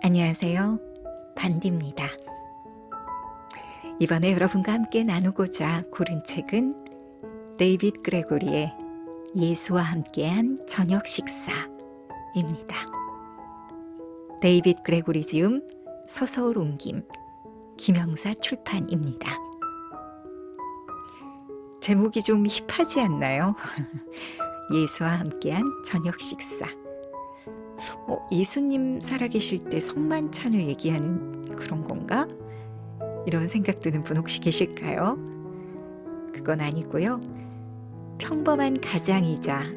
안녕하세요. 반디입니다. 이번에 여러분과 함께 나누고자 고른 책은 데이빗 그레고리의 예수와 함께한 저녁 식사입니다. 데이빗 그레고리 지음, 서서울 옮김, 김영사 출판입니다. 제목이 좀 힙하지 않나요? 예수와 함께한 저녁 식사. 예수님 살아계실 때 성만찬을 얘기하는 그런 건가? 이런 생각 드는 분 혹시 계실까요? 그건 아니고요. 평범한 가장이자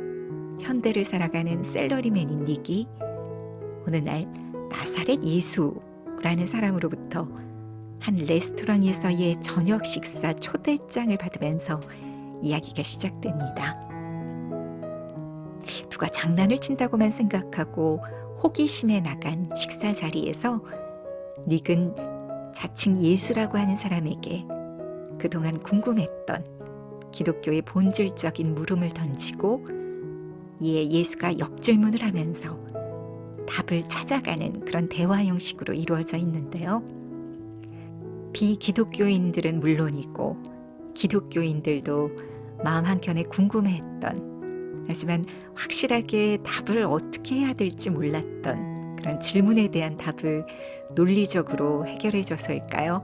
현대를 살아가는 샐러리맨인 닉이 어느 날 나사렛 예수라는 사람으로부터 한 레스토랑에서의 저녁 식사 초대장을 받으면서 이야기가 시작됩니다. 누가 장난을 친다고만 생각하고 호기심에 나간 식사 자리에서 닉은 자칭 예수라고 하는 사람에게 그동안 궁금했던 기독교의 본질적인 물음을 던지고 이에 예수가 역질문을 하면서 답을 찾아가는 그런 대화 형식으로 이루어져 있는데요. 비기독교인들은 물론이고 기독교인들도 마음 한켠에 궁금해했던, 하지만 확실하게 답을 어떻게 해야 될지 몰랐던 그런 질문에 대한 답을 논리적으로 해결해줘서일까요?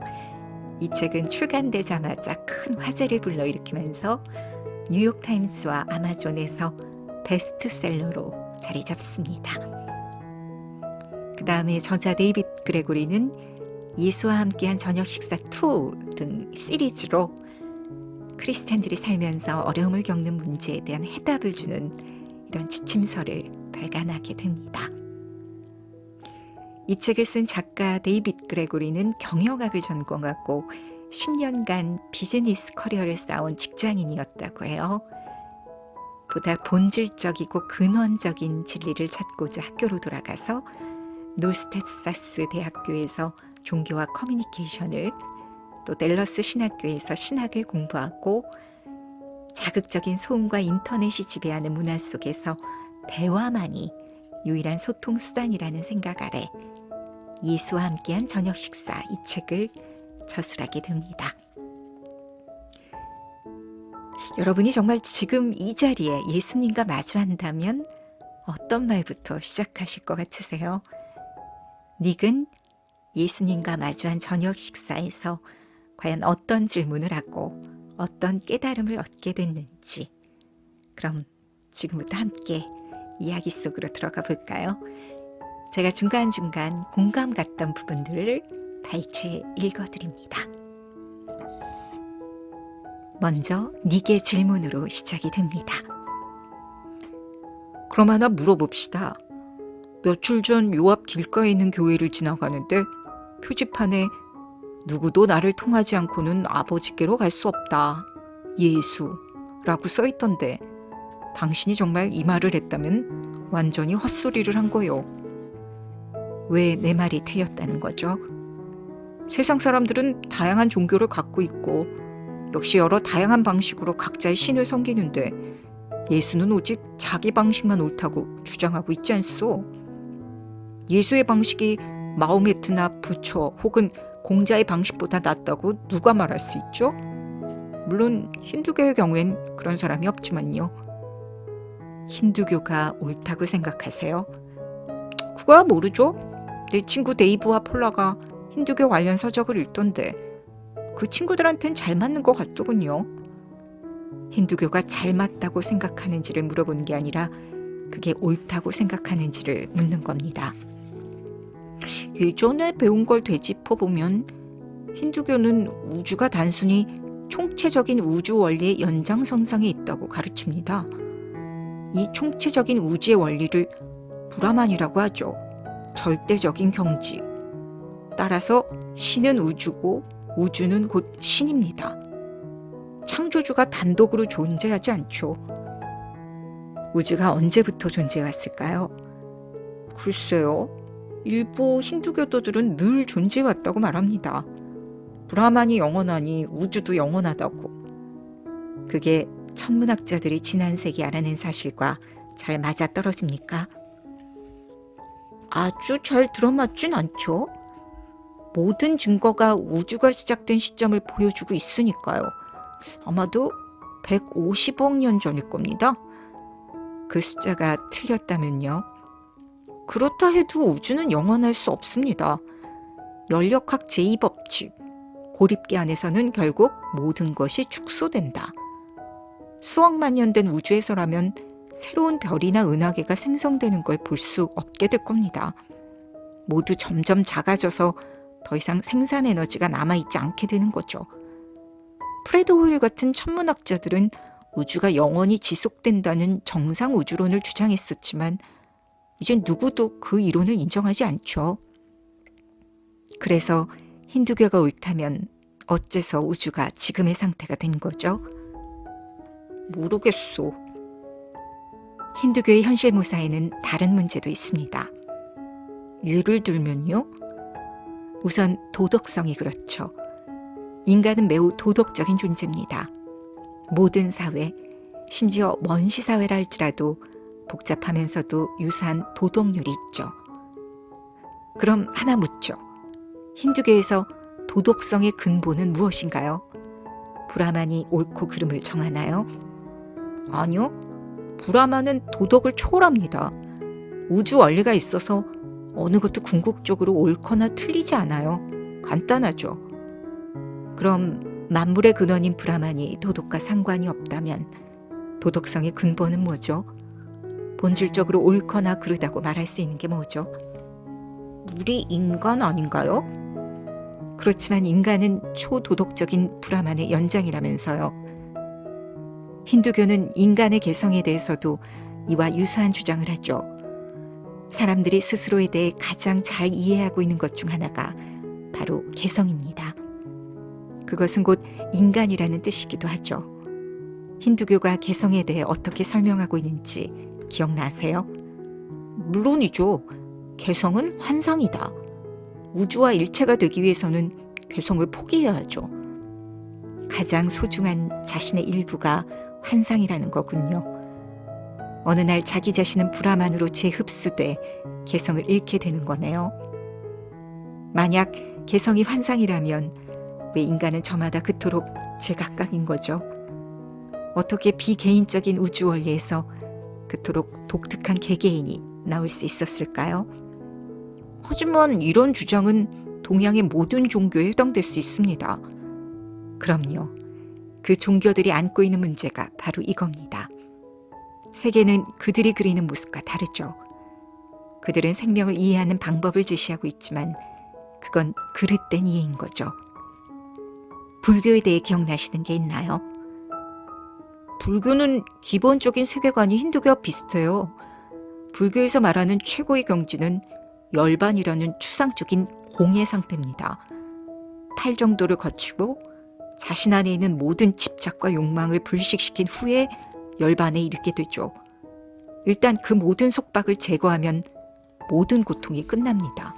이 책은 출간되자마자 큰 화제를 불러일으키면서 뉴욕타임스와 아마존에서 베스트셀러로 자리 잡습니다. 그 다음에 저자 데이빗 그레고리는 예수와 함께한 저녁 식사 2 등 시리즈로 크리스찬들이 살면서 어려움을 겪는 문제에 대한 해답을 주는 이런 지침서를 발간하게 됩니다. 이 책을 쓴 작가 데이빗 그레고리는 경영학을 전공하고 10년간 비즈니스 커리어를 쌓은 직장인이었다고 해요. 보다 본질적이고 근원적인 진리를 찾고자 학교로 돌아가서 노스텍사스 대학교에서 종교와 커뮤니케이션을, 또 댈러스 신학교에서 신학을 공부하고 자극적인 소음과 인터넷이 지배하는 문화 속에서 대화만이 유일한 소통 수단이라는 생각 아래 예수와 함께한 저녁 식사 이 책을 저술하게 됩니다. 여러분이 정말 지금 이 자리에 예수님과 마주한다면 어떤 말부터 시작하실 것 같으세요? 닉은 예수님과 마주한 저녁 식사에서 과연 어떤 질문을 하고 어떤 깨달음을 얻게 됐는지, 그럼 지금부터 함께 이야기 속으로 들어가 볼까요? 제가 중간중간 공감 갔던 부분들을 발췌 읽어드립니다. 먼저 닉의 질문으로 시작이 됩니다. 그럼 하나 물어봅시다. 며칠 전 요 앞 길가에 있는 교회를 지나가는데 표지판에 누구도 나를 통하지 않고는 아버지께로 갈 수 없다. 예수라고 써있던데 당신이 정말 이 말을 했다면 완전히 헛소리를 한 거요. 왜 내 말이 틀렸다는 거죠? 세상 사람들은 다양한 종교를 갖고 있고 역시 여러 다양한 방식으로 각자의 신을 섬기는데 예수는 오직 자기 방식만 옳다고 주장하고 있지 않소. 예수의 방식이 마호메트나 부처 혹은 공자의 방식보다 낫다고 누가 말할 수 있죠? 물론 힌두교의 경우엔 그런 사람이 없지만요. 힌두교가 옳다고 생각하세요? 그거야 모르죠. 내 친구 데이브와 폴라가 힌두교 관련 서적을 읽던데 그 친구들한텐 잘 맞는 것 같더군요. 힌두교가 잘 맞다고 생각하는지를 물어보는 게 아니라 그게 옳다고 생각하는지를 묻는 겁니다. 예전에 배운 걸 되짚어보면 힌두교는 우주가 단순히 총체적인 우주 원리의 연장선상에 있다고 가르칩니다. 이 총체적인 우주의 원리를 브라만이라고 하죠. 절대적인 경지. 따라서 신은 우주고 우주는 곧 신입니다. 창조주가 단독으로 존재하지 않죠. 우주가 언제부터 존재해왔을까요? 글쎄요. 일부 힌두교도들은 늘 존재해왔다고 말합니다. 브라만이 영원하니 우주도 영원하다고. 그게 천문학자들이 지난 세기 알아낸 사실과 잘 맞아떨어집니까? 아주 잘 들어맞진 않죠. 모든 증거가 우주가 시작된 시점을 보여주고 있으니까요. 아마도 150억 년 전일 겁니다. 그 숫자가 틀렸다면요. 그렇다 해도 우주는 영원할 수 없습니다. 연력학 제2법칙, 고립계 안에서는 결국 모든 것이 축소된다. 수억만 년 된 우주에서라면 새로운 별이나 은하계가 생성되는 걸 볼 수 없게 될 겁니다. 모두 점점 작아져서 더 이상 생산 에너지가 남아있지 않게 되는 거죠. 프레드 호일 같은 천문학자들은 우주가 영원히 지속된다는 정상 우주론을 주장했었지만 이젠 누구도 그 이론을 인정하지 않죠. 그래서 힌두교가 옳다면 어째서 우주가 지금의 상태가 된 거죠? 모르겠소. 힌두교의 현실 모사에는 다른 문제도 있습니다. 예를 들면요. 우선 도덕성이 그렇죠. 인간은 매우 도덕적인 존재입니다. 모든 사회, 심지어 원시 사회라 할지라도 복잡하면서도 유사한 도덕률이 있죠. 그럼 하나 묻죠. 힌두교에서 도덕성의 근본은 무엇인가요? 브라만이 옳고 그름을 정하나요? 아니요. 브라만은 도덕을 초월합니다. 우주 원리가 있어서 어느 것도 궁극적으로 옳거나 틀리지 않아요. 간단하죠. 그럼 만물의 근원인 브라만이 도덕과 상관이 없다면 도덕성의 근본은 뭐죠? 본질적으로 옳거나 그르다고 말할 수 있는 게 뭐죠? 우리 인간 아닌가요? 그렇지만 인간은 초도덕적인 브라만의 연장이라면서요. 힌두교는 인간의 개성에 대해서도 이와 유사한 주장을 하죠. 사람들이 스스로에 대해 가장 잘 이해하고 있는 것 중 하나가 바로 개성입니다. 그것은 곧 인간이라는 뜻이기도 하죠. 힌두교가 개성에 대해 어떻게 설명하고 있는지 기억나세요? 물론이죠. 개성은 환상이다. 우주와 일체가 되기 위해서는 개성을 포기해야죠. 가장 소중한 자신의 일부가 환상이라는 거군요. 어느 날 자기 자신은 브라만으로 재흡수돼 개성을 잃게 되는 거네요. 만약 개성이 환상이라면 왜 인간은 저마다 그토록 제각각인 거죠? 어떻게 비개인적인 우주 원리에서 그토록 독특한 개개인이 나올 수 있었을까요? 하지만 이런 주장은 동양의 모든 종교에 해당될 수 있습니다. 그럼요. 그 종교들이 안고 있는 문제가 바로 이겁니다. 세계는 그들이 그리는 모습과 다르죠. 그들은 생명을 이해하는 방법을 제시하고 있지만 그건 그릇된 이해인 거죠. 불교에 대해 기억나시는 게 있나요? 불교는 기본적인 세계관이 힌두교와 비슷해요. 불교에서 말하는 최고의 경지는 열반이라는 추상적인 공의 상태입니다. 8 정도를 거치고 자신 안에 있는 모든 집착과 욕망을 불식시킨 후에 열반에 이르게 되죠. 일단 그 모든 속박을 제거하면 모든 고통이 끝납니다.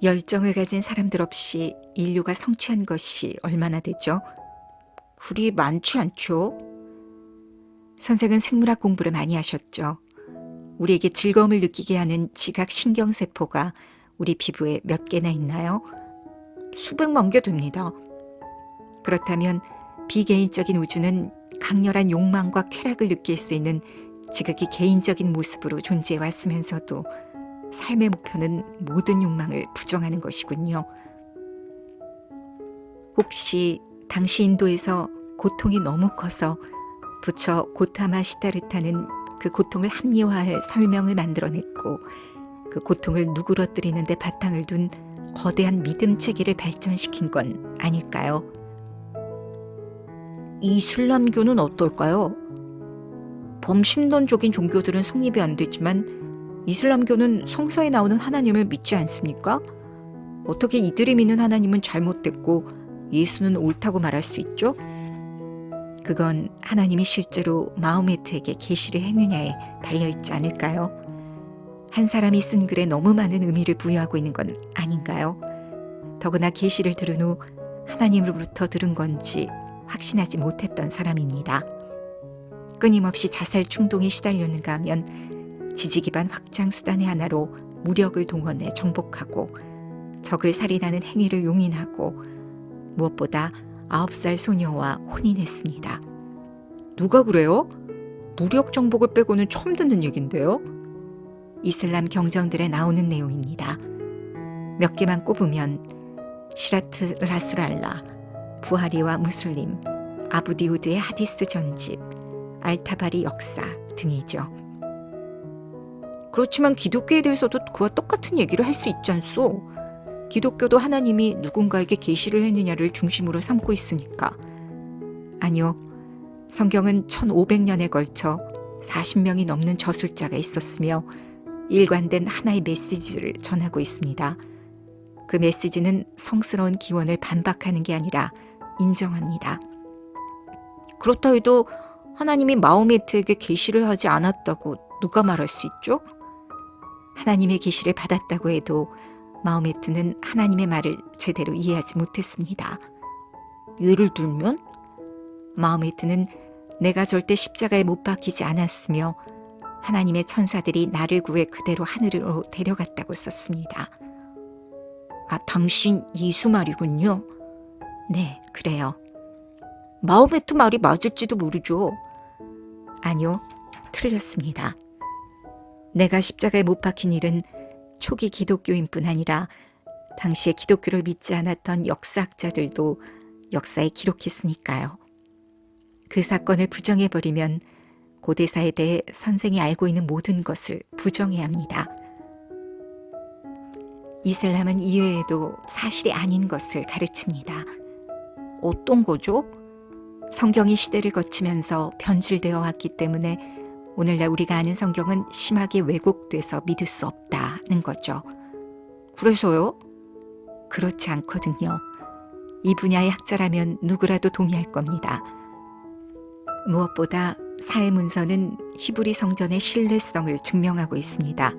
열정을 가진 사람들 없이 인류가 성취한 것이 얼마나 되죠? 그리 많지 않죠? 선생은 생물학 공부를 많이 하셨죠. 우리에게 즐거움을 느끼게 하는 지각 신경세포가 우리 피부에 몇 개나 있나요? 수백만 개 됩니다. 그렇다면 비개인적인 우주는 강렬한 욕망과 쾌락을 느낄 수 있는 지극히 개인적인 모습으로 존재해 왔으면서도 삶의 목표는 모든 욕망을 부정하는 것이군요. 혹시 당시 인도에서 고통이 너무 커서 부처 고타마 시타르타는 그 고통을 합리화할 설명을 만들어냈고 그 고통을 누그러뜨리는 데 바탕을 둔 거대한 믿음 체계를 발전시킨 건 아닐까요? 이슬람교는 어떨까요? 범신론적인 종교들은 성립이 안 되지만 이슬람교는 성서에 나오는 하나님을 믿지 않습니까? 어떻게 이들이 믿는 하나님은 잘못됐고 예수는 옳다고 말할 수 있죠? 그건 하나님이 실제로 마호메트에게 계시를 했느냐에 달려있지 않을까요? 한 사람이 쓴 글에 너무 많은 의미를 부여하고 있는 건 아닌가요? 더구나 계시를 들은 후 하나님으로부터 들은 건지 확신하지 못했던 사람입니다. 끊임없이 자살 충동에 시달렸는가 하면 지지 기반 확장 수단의 하나로 무력을 동원해 정복하고 적을 살인하는 행위를 용인하고 무엇보다 9살 소녀와 혼인했습니다. 누가 그래요? 무력 정복을 빼고는 처음 듣는 얘긴데요. 이슬람 경전들에 나오는 내용입니다. 몇 개만 꼽으면 시라트 라술알라, 부하리와 무슬림, 아부디우드의 하디스 전집, 알타바리 역사 등이죠. 그렇지만 기독교에 대해서도 그와 똑같은 얘기를 할 수 있지 않소? 기독교도 하나님이 누군가에게 계시를 했느냐를 중심으로 삼고 있으니까. 아니요. 성경은 1500년에 걸쳐 40명이 넘는 저술자가 있었으며 일관된 하나의 메시지를 전하고 있습니다. 그 메시지는 성스러운 기원을 반박하는 게 아니라 인정합니다. 그렇다 해도 하나님이 마호메트에게 계시를 하지 않았다고 누가 말할 수 있죠? 하나님의 계시를 받았다고 해도 마호메트는 하나님의 말을 제대로 이해하지 못했습니다. 예를 들면? 마호메트는 내가 절대 십자가에 못 박히지 않았으며 하나님의 천사들이 나를 구해 그대로 하늘으로 데려갔다고 썼습니다. 아, 당신 예수 말이군요. 네, 그래요. 마호메트 말이 맞을지도 모르죠. 아니요, 틀렸습니다. 내가 십자가에 못 박힌 일은 초기 기독교인뿐 아니라 당시에 기독교를 믿지 않았던 역사학자들도 역사에 기록했으니까요. 그 사건을 부정해버리면 고대사에 대해 선생이 알고 있는 모든 것을 부정해야 합니다. 이슬람은 이외에도 사실이 아닌 것을 가르칩니다. 어떤 거죠? 성경이 시대를 거치면서 변질되어 왔기 때문에 오늘날 우리가 아는 성경은 심하게 왜곡돼서 믿을 수 없다는 거죠. 그래서요? 그렇지 않거든요. 이 분야의 학자라면 누구라도 동의할 겁니다. 무엇보다 사회 문서는 히브리 성전의 신뢰성을 증명하고 있습니다.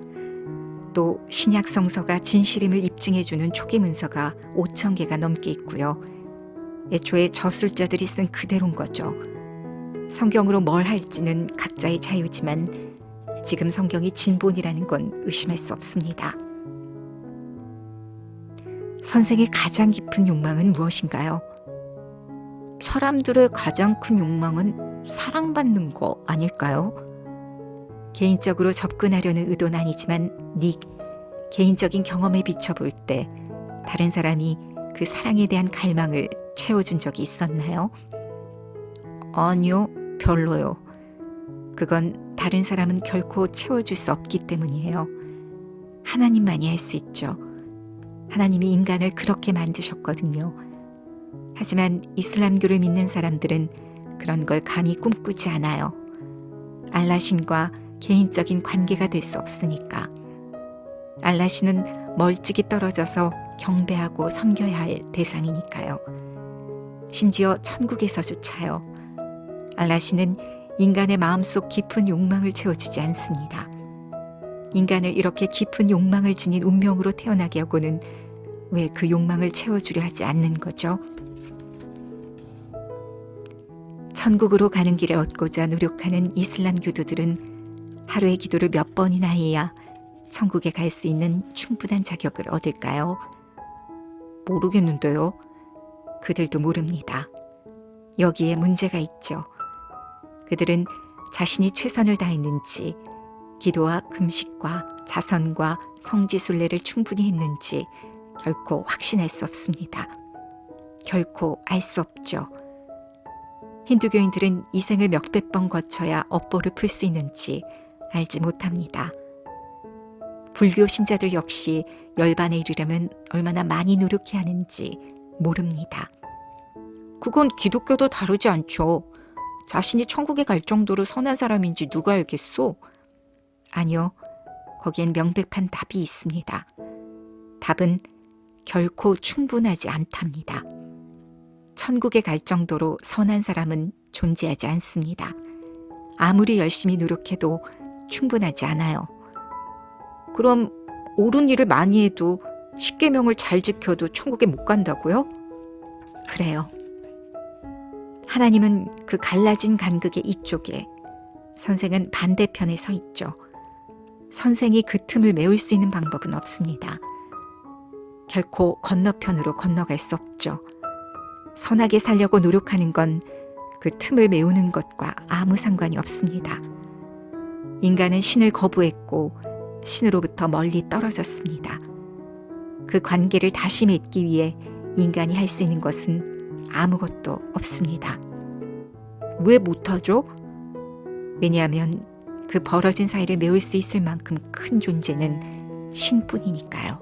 또 신약 성서가 진실임을 입증해주는 초기 문서가 5,000개가 넘게 있고요. 애초에 저술자들이 쓴 그대로인 거죠. 성경으로 뭘 할지는 각자의 자유지만 지금 성경이 진본이라는 건 의심할 수 없습니다. 선생의 가장 깊은 욕망은 무엇인가요? 사람들의 가장 큰 욕망은 사랑받는 거 아닐까요? 개인적으로 접근하려는 의도는 아니지만 닉, 개인적인 경험에 비춰볼 때 다른 사람이 그 사랑에 대한 갈망을 채워준 적이 있었나요? 아니요, 별로요. 그건 다른 사람은 결코 채워줄 수 없기 때문이에요. 하나님만이 할 수 있죠. 하나님이 인간을 그렇게 만드셨거든요. 하지만 이슬람교를 믿는 사람들은 그런 걸 감히 꿈꾸지 않아요. 알라신과 개인적인 관계가 될 수 없으니까. 알라신은 멀찍이 떨어져서 경배하고 섬겨야 할 대상이니까요. 심지어 천국에서조차요. 알라신은 인간의 마음속 깊은 욕망을 채워주지 않습니다. 인간을 이렇게 깊은 욕망을 지닌 운명으로 태어나게 하고는 왜 그 욕망을 채워주려 하지 않는 거죠? 천국으로 가는 길을 얻고자 노력하는 이슬람 교도들은 하루의 기도를 몇 번이나 해야 천국에 갈 수 있는 충분한 자격을 얻을까요? 모르겠는데요. 그들도 모릅니다. 여기에 문제가 있죠. 그들은 자신이 최선을 다했는지, 기도와 금식과 자선과 성지순례를 충분히 했는지 결코 확신할 수 없습니다. 결코 알 수 없죠. 힌두교인들은 이 생을 몇백 번 거쳐야 업보를 풀 수 있는지 알지 못합니다. 불교 신자들 역시 열반에 이르려면 얼마나 많이 노력해야 하는지 모릅니다. 그건 기독교도 다르지 않죠. 자신이 천국에 갈 정도로 선한 사람인지 누가 알겠소? 아니요, 거기엔 명백한 답이 있습니다. 답은 결코 충분하지 않답니다. 천국에 갈 정도로 선한 사람은 존재하지 않습니다. 아무리 열심히 노력해도 충분하지 않아요. 그럼 옳은 일을 많이 해도 십계명을 잘 지켜도 천국에 못 간다고요? 그래요. 하나님은 그 갈라진 간극의 이쪽에, 선생은 반대편에 서 있죠. 선생이 그 틈을 메울 수 있는 방법은 없습니다. 결코 건너편으로 건너갈 수 없죠. 선하게 살려고 노력하는 건 그 틈을 메우는 것과 아무 상관이 없습니다. 인간은 신을 거부했고 신으로부터 멀리 떨어졌습니다. 그 관계를 다시 맺기 위해 인간이 할 수 있는 것은 아무것도 없습니다. 왜 못하죠? 왜냐하면 그 벌어진 사이를 메울 수 있을 만큼 큰 존재는 신뿐이니까요.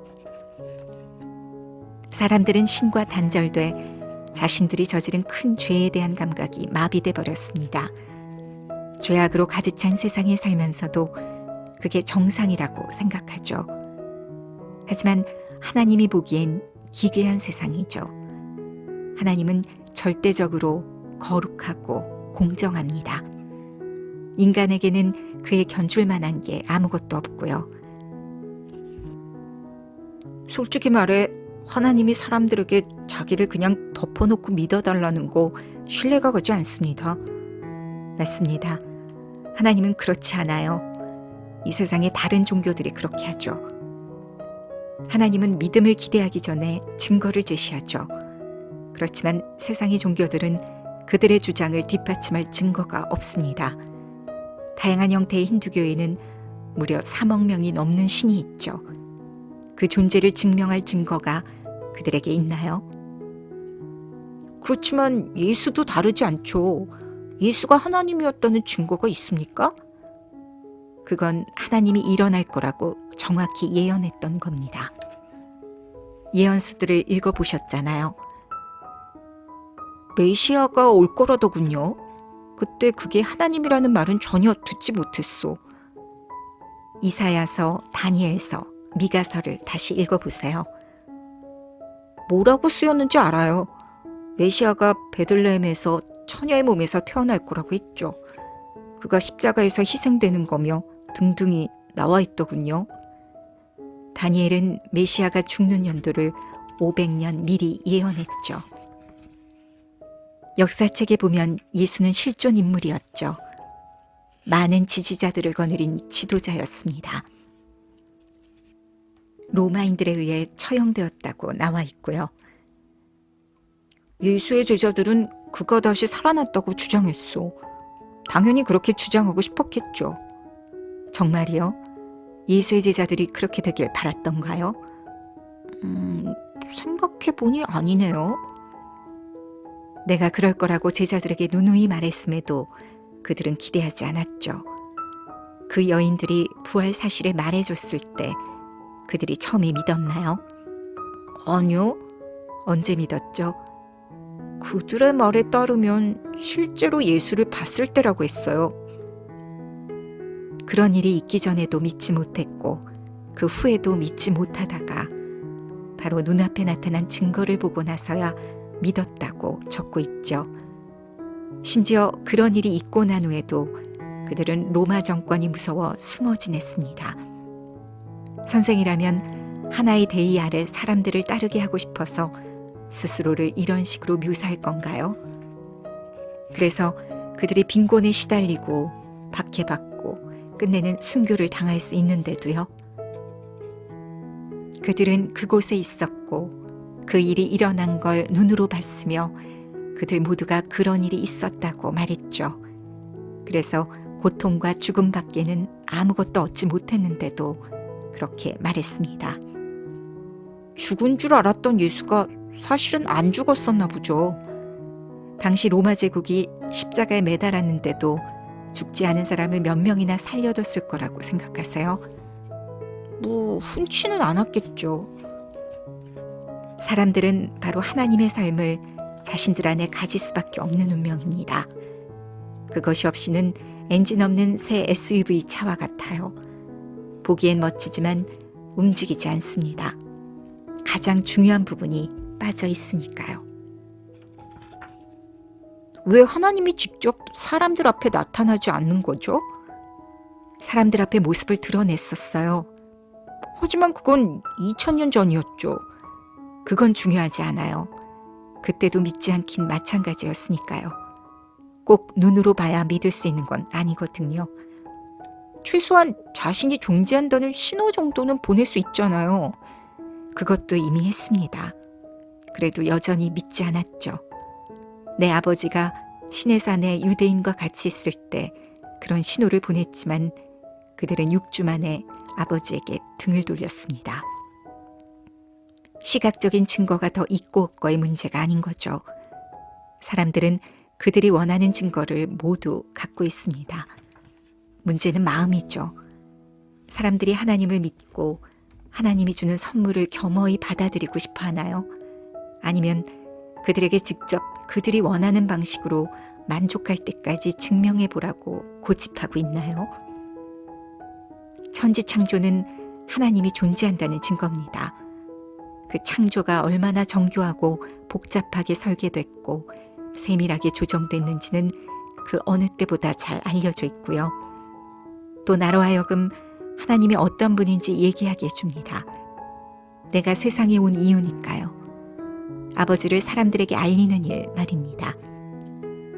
사람들은 신과 단절돼 자신들이 저지른 큰 죄에 대한 감각이 마비돼 버렸습니다. 죄악으로 가득 찬 세상에 살면서도 그게 정상이라고 생각하죠. 하지만 하나님이 보기엔 기괴한 세상이죠. 하나님은 절대적으로 거룩하고 공정합니다. 인간에게는 그에 견줄 만한 게 아무것도 없고요. 솔직히 말해 하나님이 사람들에게 자기를 그냥 덮어놓고 믿어달라는 거 신뢰가 가지 않습니다. 맞습니다. 하나님은 그렇지 않아요. 이 세상의 다른 종교들이 그렇게 하죠. 하나님은 믿음을 기대하기 전에 증거를 제시하죠. 그렇지만 세상의 종교들은 그들의 주장을 뒷받침할 증거가 없습니다. 다양한 형태의 힌두교에는 무려 3억 명이 넘는 신이 있죠. 그 존재를 증명할 증거가 그들에게 있나요? 그렇지만 예수도 다르지 않죠. 예수가 하나님이었다는 증거가 있습니까? 그건 하나님이 일어날 거라고 정확히 예언했던 겁니다. 예언서들을 읽어보셨잖아요. 메시아가 올 거라더군요. 그때 그게 하나님이라는 말은 전혀 듣지 못했소. 이사야서, 다니엘서, 미가서를 다시 읽어보세요. 뭐라고 쓰였는지 알아요. 메시아가 베들레헴에서 처녀의 몸에서 태어날 거라고 했죠. 그가 십자가에서 희생되는 거며 등등이 나와 있더군요. 다니엘은 메시아가 죽는 연도를 500년 미리 예언했죠. 역사책에 보면 예수는 실존 인물이었죠. 많은 지지자들을 거느린 지도자였습니다. 로마인들에 의해 처형되었다고 나와 있고요. 예수의 제자들은 그가 다시 살아났다고 주장했소. 당연히 그렇게 주장하고 싶었겠죠. 정말이요? 예수의 제자들이 그렇게 되길 바랐던가요? 생각해보니 아니네요. 내가 그럴 거라고 제자들에게 누누이 말했음에도 그들은 기대하지 않았죠. 그 여인들이 부활 사실을 말해줬을 때 그들이 처음에 믿었나요? 아니요. 언제 믿었죠? 그들의 말에 따르면 실제로 예수를 봤을 때라고 했어요. 그런 일이 있기 전에도 믿지 못했고 그 후에도 믿지 못하다가 바로 눈앞에 나타난 증거를 보고 나서야 믿었다고 적고 있죠. 심지어 그런 일이 있고 난 후에도 그들은 로마 정권이 무서워 숨어 지냈습니다. 선생이라면 하나의 대의 아래 사람들을 따르게 하고 싶어서 스스로를 이런 식으로 묘사할 건가요? 그래서 그들이 빈곤에 시달리고 박해받고 끝내는 순교를 당할 수 있는데도요. 그들은 그곳에 있었고 그 일이 일어난 걸 눈으로 봤으며 그들 모두가 그런 일이 있었다고 말했죠. 그래서 고통과 죽음밖에는 아무것도 얻지 못했는데도 그렇게 말했습니다. 죽은 줄 알았던 예수가 사실은 안 죽었었나 보죠. 당시 로마 제국이 십자가에 매달았는데도 죽지 않은 사람을 몇 명이나 살려뒀을 거라고 생각하세요? 뭐 흔치는 않았겠죠. 사람들은 바로 하나님의 삶을 자신들 안에 가질 수밖에 없는 운명입니다. 그것이 없이는 엔진 없는 새 SUV 차와 같아요. 보기엔 멋지지만 움직이지 않습니다. 가장 중요한 부분이 빠져 있으니까요. 왜 하나님이 직접 사람들 앞에 나타나지 않는 거죠? 사람들 앞에 모습을 드러냈었어요. 하지만 그건 2000년 전이었죠. 그건 중요하지 않아요. 그때도 믿지 않긴 마찬가지였으니까요. 꼭 눈으로 봐야 믿을 수 있는 건 아니거든요. 최소한 자신이 존재한다는 신호 정도는 보낼 수 있잖아요. 그것도 이미 했습니다. 그래도 여전히 믿지 않았죠. 내 아버지가 시내산에 유대인과 같이 있을 때 그런 신호를 보냈지만 그들은 6주 만에 아버지에게 등을 돌렸습니다. 시각적인 증거가 더 있고 없고의 문제가 아닌 거죠. 사람들은 그들이 원하는 증거를 모두 갖고 있습니다. 문제는 마음이죠. 사람들이 하나님을 믿고 하나님이 주는 선물을 겸허히 받아들이고 싶어 하나요? 아니면 그들에게 직접 그들이 원하는 방식으로 만족할 때까지 증명해 보라고 고집하고 있나요? 천지 창조는 하나님이 존재한다는 증거입니다. 그 창조가 얼마나 정교하고 복잡하게 설계됐고 세밀하게 조정됐는지는 그 어느 때보다 잘 알려져 있고요. 또 나로 하여금 하나님이 어떤 분인지 얘기하게 해줍니다. 내가 세상에 온 이유니까요. 아버지를 사람들에게 알리는 일 말입니다.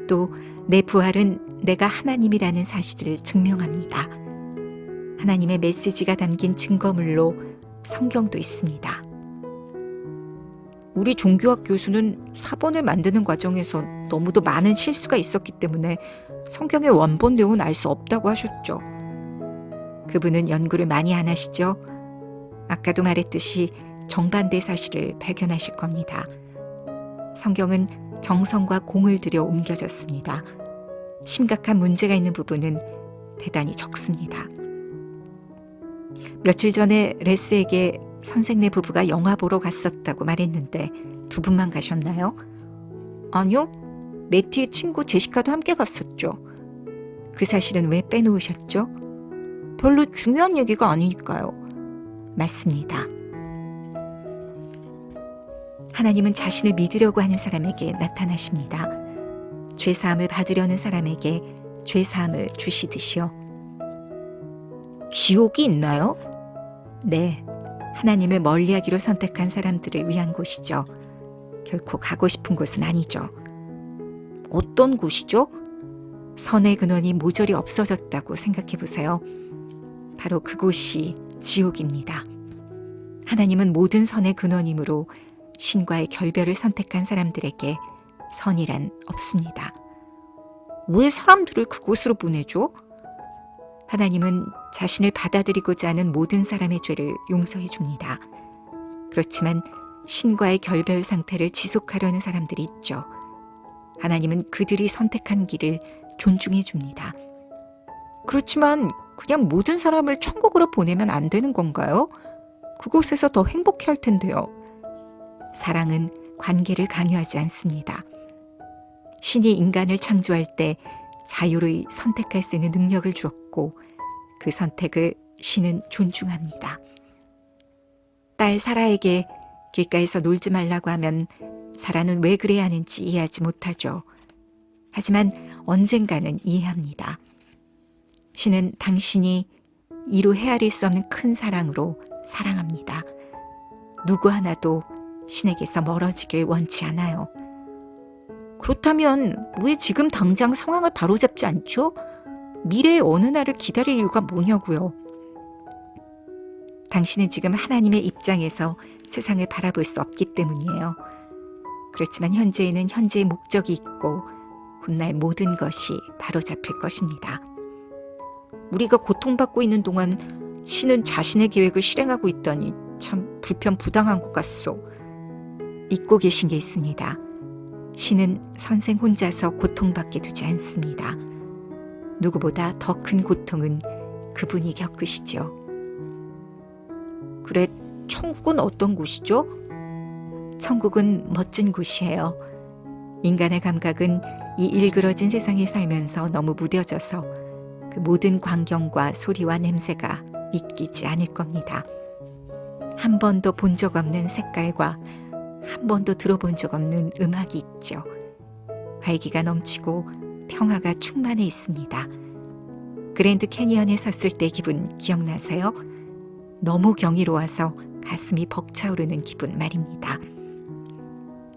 또 내 부활은 내가 하나님이라는 사실을 증명합니다. 하나님의 메시지가 담긴 증거물로 성경도 있습니다. 우리 종교학 교수는 사본을 만드는 과정에서 너무도 많은 실수가 있었기 때문에 성경의 원본 내용은 알 수 없다고 하셨죠. 그분은 연구를 많이 안 하시죠? 아까도 말했듯이 정반대 사실을 발견하실 겁니다. 성경은 정성과 공을 들여 옮겨졌습니다. 심각한 문제가 있는 부분은 대단히 적습니다. 며칠 전에 레스에게 선생네 부부가 영화 보러 갔었다고 말했는데 두 분만 가셨나요? 아니요. 매티의 친구 제시카도 함께 갔었죠. 그 사실은 왜 빼놓으셨죠? 별로 중요한 얘기가 아니니까요. 맞습니다. 하나님은 자신을 믿으려고 하는 사람에게 나타나십니다. 죄사함을 받으려는 사람에게 죄사함을 주시듯이요. 지옥이 있나요? 네, 하나님을 멀리하기로 선택한 사람들을 위한 곳이죠. 결코 가고 싶은 곳은 아니죠. 어떤 곳이죠? 선의 근원이 모조리 없어졌다고 생각해 보세요. 바로 그곳이 지옥입니다. 하나님은 모든 선의 근원이므로 신과의 결별을 선택한 사람들에게 선이란 없습니다. 왜 사람들을 그곳으로 보내죠? 하나님은 자신을 받아들이고자 하는 모든 사람의 죄를 용서해 줍니다. 그렇지만 신과의 결별 상태를 지속하려는 사람들이 있죠. 하나님은 그들이 선택한 길을 존중해 줍니다. 그렇지만 그냥 모든 사람을 천국으로 보내면 안 되는 건가요? 그곳에서 더 행복해 할 텐데요. 사랑은 관계를 강요하지 않습니다. 신이 인간을 창조할 때 자유로이 선택할 수 있는 능력을 주었고 그 선택을 신은 존중합니다. 딸 사라에게 길가에서 놀지 말라고 하면 사라는 왜 그래야 하는지 이해하지 못하죠. 하지만 언젠가는 이해합니다. 신은 당신이 이루 헤아릴 수 없는 큰 사랑으로 사랑합니다. 누구 하나도 신에게서 멀어지길 원치 않아요. 그렇다면 왜 지금 당장 상황을 바로잡지 않죠? 미래의 어느 날을 기다릴 이유가 뭐냐고요. 당신은 지금 하나님의 입장에서 세상을 바라볼 수 없기 때문이에요. 그렇지만 현재에는 현재의 목적이 있고 훗날 모든 것이 바로잡힐 것입니다. 우리가 고통받고 있는 동안 신은 자신의 계획을 실행하고 있다니 참 불편부당한 것 같소. 잊고 계신 게 있습니다. 신은 선생 혼자서 고통받게 두지 않습니다. 누구보다 더 큰 고통은 그분이 겪으시죠. 그래, 천국은 어떤 곳이죠? 천국은 멋진 곳이에요. 인간의 감각은 이 일그러진 세상에 살면서 너무 무뎌져서 그 모든 광경과 소리와 냄새가 믿기지 않을 겁니다. 한 번도 본 적 없는 색깔과 한 번도 들어본 적 없는 음악이 있죠. 활기가 넘치고 평화가 충만해 있습니다. 그랜드 캐니언에 섰을 때 기분 기억나세요? 너무 경이로워서 가슴이 벅차오르는 기분 말입니다.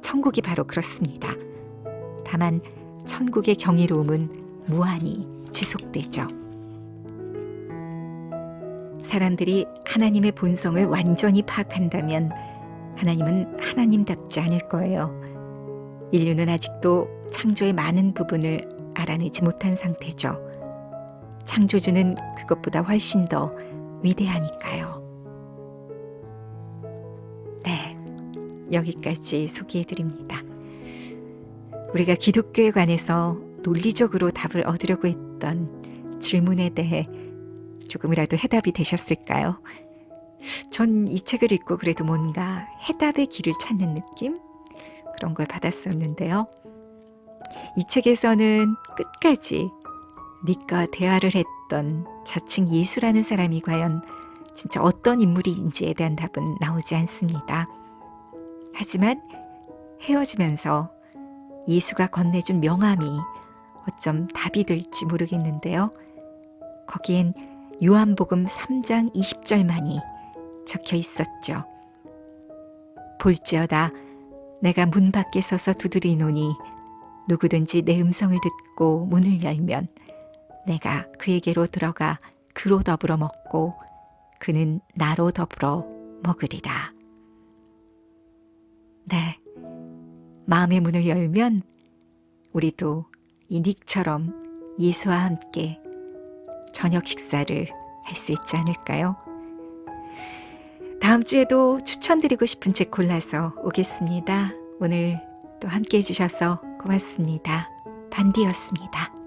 천국이 바로 그렇습니다. 다만 천국의 경이로움은 무한히 지속되죠. 사람들이 하나님의 본성을 완전히 파악한다면 하나님은 하나님답지 않을 거예요. 인류는 아직도 창조의 많은 부분을 알아내지 못한 상태죠. 창조주는 그것보다 훨씬 더 위대하니까요. 네, 여기까지 소개해드립니다. 우리가 기독교에 관해서 논리적으로 답을 얻으려고 했던 질문에 대해 조금이라도 해답이 되셨을까요? 전 이 책을 읽고 그래도 뭔가 해답의 길을 찾는 느낌? 그런 걸 받았었는데요. 이 책에서는 끝까지 닉과 대화를 했던 자칭 예수라는 사람이 과연 진짜 어떤 인물인지에 대한 답은 나오지 않습니다. 하지만 헤어지면서 예수가 건네준 명함이 어쩜 답이 될지 모르겠는데요. 거기엔 요한복음 3장 20절만이 적혀 있었죠. 볼지어다 내가 문 밖에 서서 두드리노니 누구든지 내 음성을 듣고 문을 열면 내가 그에게로 들어가 그로 더불어 먹고 그는 나로 더불어 먹으리라. 네, 마음의 문을 열면 우리도 이 닉처럼 예수와 함께 저녁 식사를 할 수 있지 않을까요? 다음 주에도 추천드리고 싶은 책 골라서 오겠습니다. 오늘 또 함께 해주셔서 고맙습니다. 반디였습니다.